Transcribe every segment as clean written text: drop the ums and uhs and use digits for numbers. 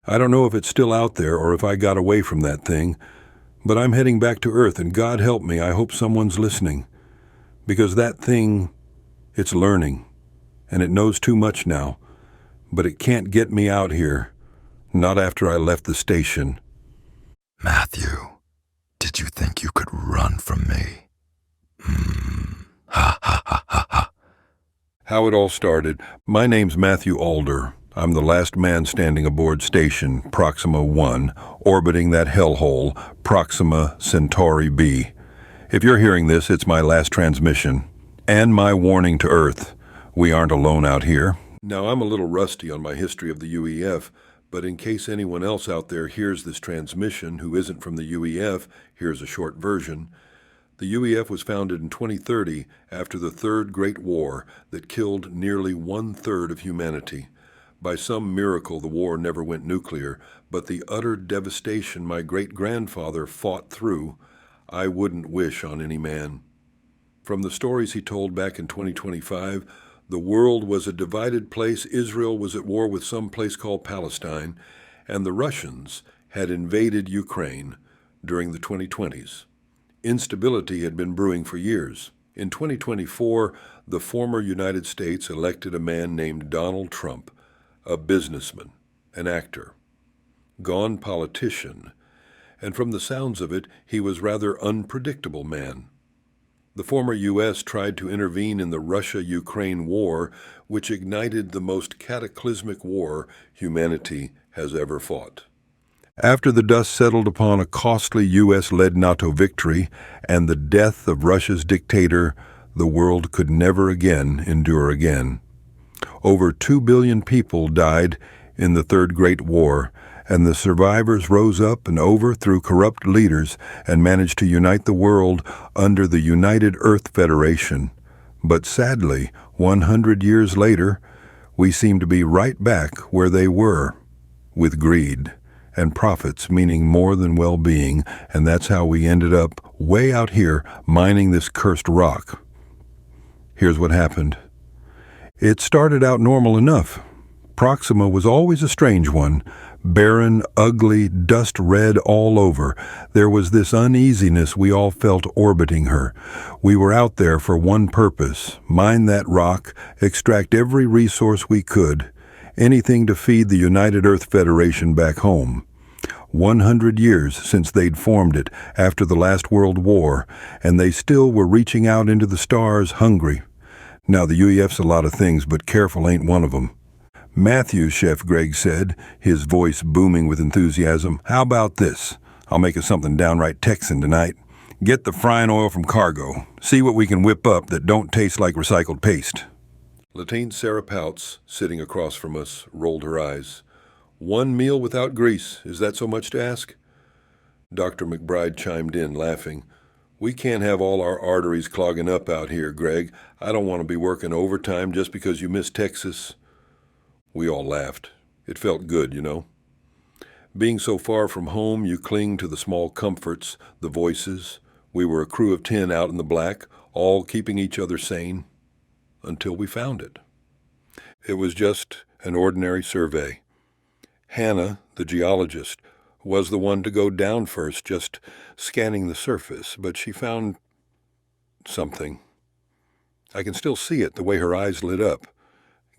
I don't know if it's still out there or if I got away from that thing, but I'm heading back to Earth, and God help me, I hope someone's listening. Because that thing, it's learning, and it knows too much now, but it can't get me out here, not after I left the station. Matthew, did you think you could run from me? Ha ha ha ha ha. How it all started, my name's Matthew Alder. I'm the last man standing aboard station Proxima 1, orbiting that hellhole, Proxima Centauri B. If you're hearing this, it's my last transmission, and my warning to Earth. We aren't alone out here. Now, I'm a little rusty on my history of the UEF, but in case anyone else out there hears this transmission who isn't from the UEF, here's a short version. The UEF was founded in 2030 after the Third Great War that killed nearly 1/3 of humanity. By some miracle, the war never went nuclear, but the utter devastation my great-grandfather fought through, I wouldn't wish on any man. From the stories he told back in 2025, the world was a divided place. Israel was at war with some place called Palestine, and the Russians had invaded Ukraine during the 2020s. Instability had been brewing for years. In 2024, the former United States elected a man named Donald Trump, a businessman, an actor, gone politician, and from the sounds of it, he was rather unpredictable man. The former U.S. tried to intervene in the Russia-Ukraine war, which ignited the most cataclysmic war humanity has ever fought. After the dust settled upon a costly U.S.-led NATO victory and the death of Russia's dictator, the world could never again endure again. Over 2 billion people died in the Third Great War, and the survivors rose up and overthrew corrupt leaders and managed to unite the world under the United Earth Federation. But sadly, 100 years later, we seem to be right back where they were, with greed and profits meaning more than well-being, and that's how we ended up way out here mining this cursed rock. Here's what happened. It started out normal enough. Proxima was always a strange one, barren, ugly, dust red all over. There was this uneasiness we all felt orbiting her. We were out there for one purpose: mine that rock, extract every resource we could, anything to feed the United Earth Federation back home. 100 years since they'd formed it after the last World War, and they still were reaching out into the stars hungry. Now, the UEF's a lot of things, but careful ain't one of them. Matthew, Chef Greg said, his voice booming with enthusiasm. How about this? I'll make us something downright Texan tonight. Get the frying oil from cargo. See what we can whip up that don't taste like recycled paste. Latine Sarah Pouts, sitting across from us, rolled her eyes. One meal without grease, is that so much to ask? Dr. McBride chimed in, laughing. We can't have all our arteries clogging up out here, Greg. I don't want to be working overtime just because you miss Texas. We all laughed. It felt good, you know. Being so far from home, you cling to the small comforts, the voices. We were a crew of 10 out in the black, all keeping each other sane, until we found it. It was just an ordinary survey. Hannah, the geologist, was the one to go down first, just scanning the surface, but she found something. I can still see it, the way her eyes lit up.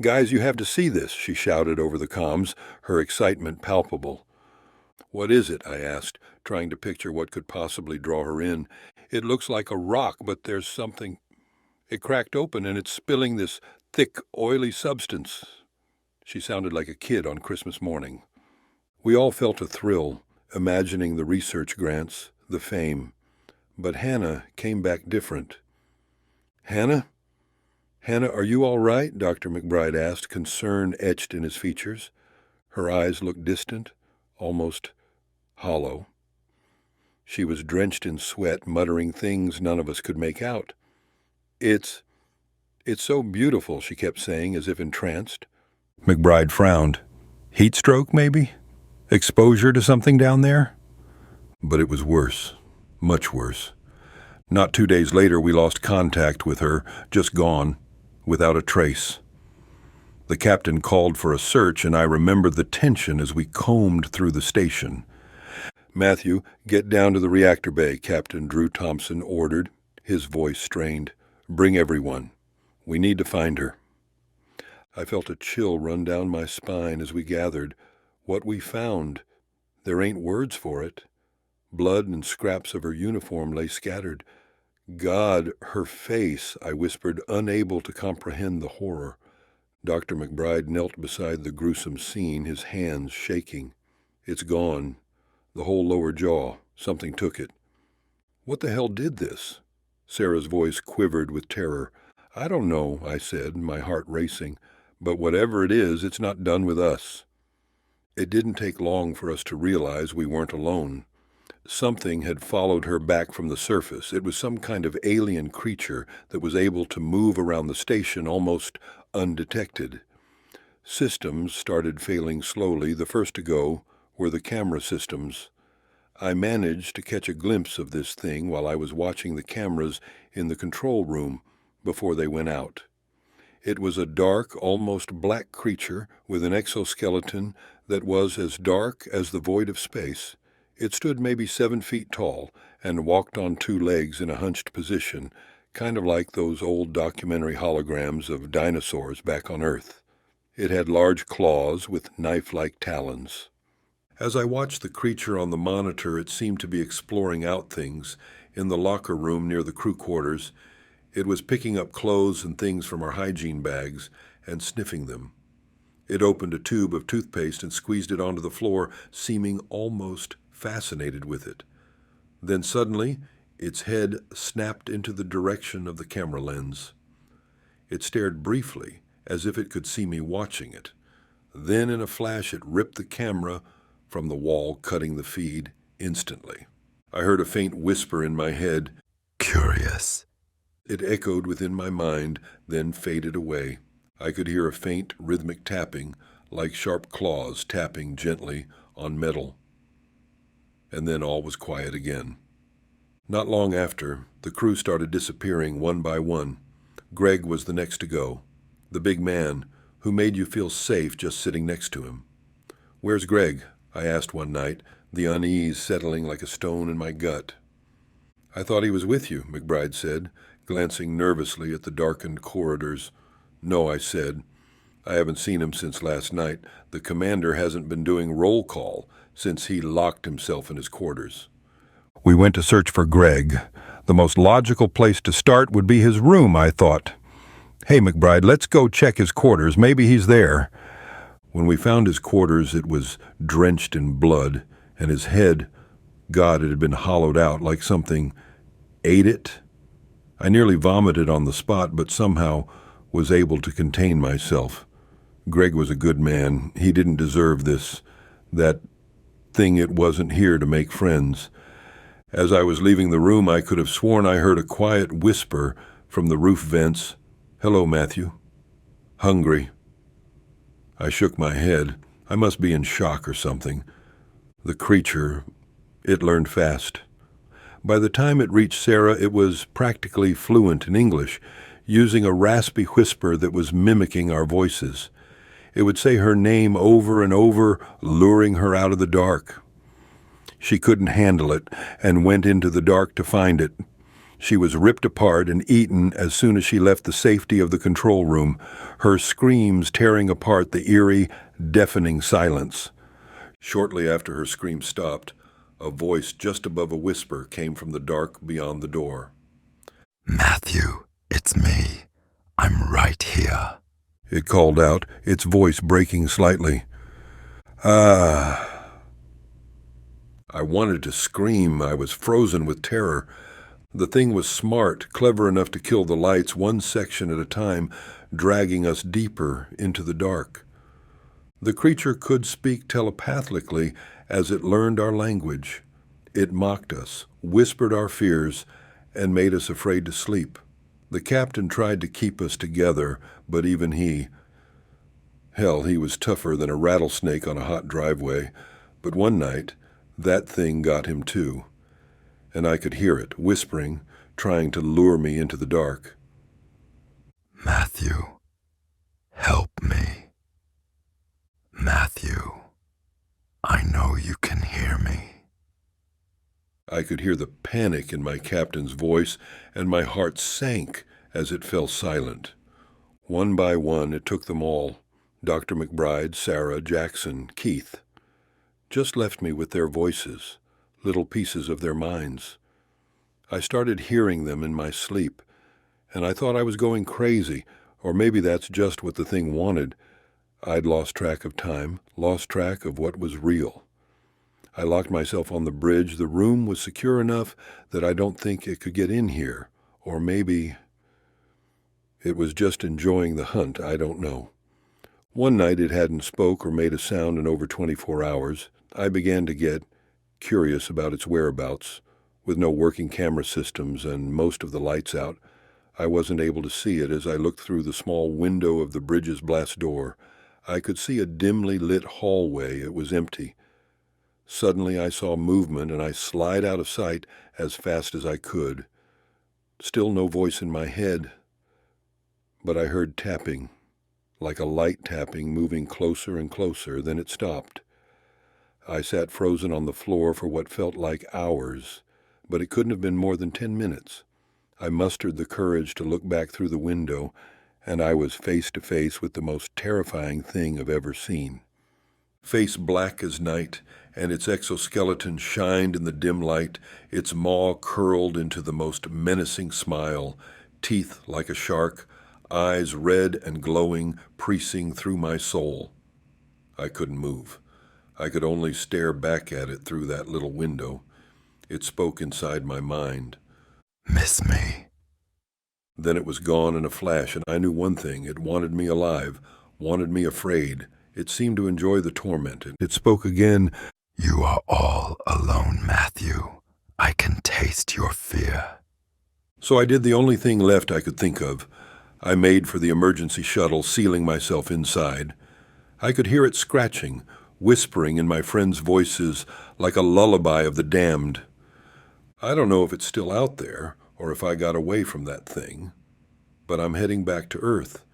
Guys, you have to see this, she shouted over the comms, her excitement palpable. What is it? I asked, trying to picture what could possibly draw her in. It looks like a rock, but there's something. It cracked open and it's spilling this thick, oily substance. She sounded like a kid on Christmas morning. We all felt a thrill, imagining the research grants, the fame. But Hannah came back different. Hannah? Hannah, are you all right? Dr. McBride asked, concern etched in his features. Her eyes looked distant, almost hollow. She was drenched in sweat, muttering things none of us could make out. It's so beautiful, she kept saying, as if entranced. McBride frowned. Heat stroke, maybe? Exposure to something down there? But it was worse, much worse. Not 2 days later, we lost contact with her, just gone, without a trace. The captain called for a search, and I remember the tension as we combed through the station. "Matthew, get down to the reactor bay," Captain Drew Thompson ordered, his voice strained. "Bring everyone. We need to find her." I felt a chill run down my spine as we gathered. What we found, there ain't words for it. Blood and scraps of her uniform lay scattered. "God, her face," I whispered, unable to comprehend the horror. Dr. McBride knelt beside the gruesome scene, his hands shaking. "It's gone. The whole lower jaw. Something took it." "What the hell did this?" Sarah's voice quivered with terror. "I don't know," I said, my heart racing. "But whatever it is, it's not done with us." It didn't take long for us to realize we weren't alone. Something had followed her back from the surface. It was some kind of alien creature that was able to move around the station almost undetected. Systems started failing slowly. The first to go were the camera systems. I managed to catch a glimpse of this thing while I was watching the cameras in the control room before they went out. It was a dark, almost black creature with an exoskeleton that was as dark as the void of space. It stood maybe 7 feet tall and walked on 2 legs in a hunched position, kind of like those old documentary holograms of dinosaurs back on Earth. It had large claws with knife-like talons. As I watched the creature on the monitor, it seemed to be exploring out things. In the locker room near the crew quarters, it was picking up clothes and things from our hygiene bags and sniffing them. It opened a tube of toothpaste and squeezed it onto the floor, seeming almost fascinated with it. Then suddenly, its head snapped into the direction of the camera lens. It stared briefly, as if it could see me watching it. Then in a flash, it ripped the camera from the wall, cutting the feed instantly. I heard a faint whisper in my head. "Curious." It echoed within my mind, then faded away. I could hear a faint rhythmic tapping, like sharp claws tapping gently on metal. And then all was quiet again. Not long after, the crew started disappearing one by one. Greg was the next to go, the big man who made you feel safe just sitting next to him. "Where's Greg?" I asked one night, the unease settling like a stone in my gut. "I thought he was with you," McBride said, glancing nervously at the darkened corridors. "No," I said. "I haven't seen him since last night. The commander hasn't been doing roll call since he locked himself in his quarters." We went to search for Greg. The most logical place to start would be his room, I thought. "Hey, McBride, let's go check his quarters. Maybe he's there." When we found his quarters, it was drenched in blood, and his head, God, it had been hollowed out like something ate it. I nearly vomited on the spot, but somehow was able to contain myself. Greg was a good man. He didn't deserve this. That thing, it wasn't here to make friends. As I was leaving the room, I could have sworn I heard a quiet whisper from the roof vents. "Hello, Matthew." "Hungry." I shook my head. I must be in shock or something. The creature, it learned fast. By the time it reached Sarah, it was practically fluent in English, using a raspy whisper that was mimicking our voices. It would say her name over and over, luring her out of the dark. She couldn't handle it and went into the dark to find it. She was ripped apart and eaten as soon as she left the safety of the control room, her screams tearing apart the eerie, deafening silence. Shortly after her scream stopped, a voice just above a whisper came from the dark beyond the door. "Matthew, it's me. I'm right here," it called out, its voice breaking slightly. "Ah." I wanted to scream. I was frozen with terror. The thing was smart, clever enough to kill the lights one section at a time, dragging us deeper into the dark. The creature could speak telepathically as it learned our language. It mocked us, whispered our fears, and made us afraid to sleep. The captain tried to keep us together, but even he was tougher than a rattlesnake on a hot driveway. But one night, that thing got him too, and I could hear it, whispering, trying to lure me into the dark. "Matthew, help me." I could hear the panic in my captain's voice, and my heart sank as it fell silent. One by one, it took them all, Dr. McBride, Sarah, Jackson, Keith. Just left me with their voices, little pieces of their minds. I started hearing them in my sleep, and I thought I was going crazy, or maybe that's just what the thing wanted. I'd lost track of time, lost track of what was real. I locked myself on the bridge. The room was secure enough that I don't think it could get in here, or maybe it was just enjoying the hunt, I don't know. One night it hadn't spoke or made a sound in over 24 hours. I began to get curious about its whereabouts. With no working camera systems and most of the lights out, I wasn't able to see it as I looked through the small window of the bridge's blast door. I could see a dimly lit hallway. It was empty. Suddenly I saw movement, and I slid out of sight as fast as I could. Still no voice in my head, but I heard tapping, like a light tapping, moving closer and closer. Then it stopped. I sat frozen on the floor for what felt like hours, but it couldn't have been more than 10 minutes. I mustered the courage to look back through the window, and I was face to face with the most terrifying thing I've ever seen. Face black as night, and its exoskeleton shined in the dim light, its maw curled into the most menacing smile, teeth like a shark, eyes red and glowing, piercing through my soul. I couldn't move. I could only stare back at it through that little window. It spoke inside my mind. Miss me? Then it was gone in a flash, and I knew one thing. It wanted me alive, wanted me afraid. It seemed to enjoy the torment. It spoke again. You are all alone, Matthew. I can taste your fear. So I did the only thing left I could think of. I made for the emergency shuttle, sealing myself inside. I could hear it scratching, whispering in my friends' voices like a lullaby of the damned. I don't know if it's still out there or if I got away from that thing, but I'm heading back to Earth,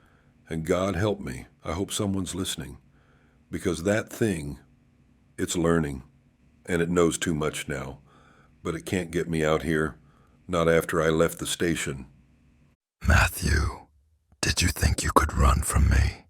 and God help me, I hope someone's listening, because that thing, it's learning, and it knows too much now, but it can't get me out here, not after I left the station. Matthew, did you think you could run from me?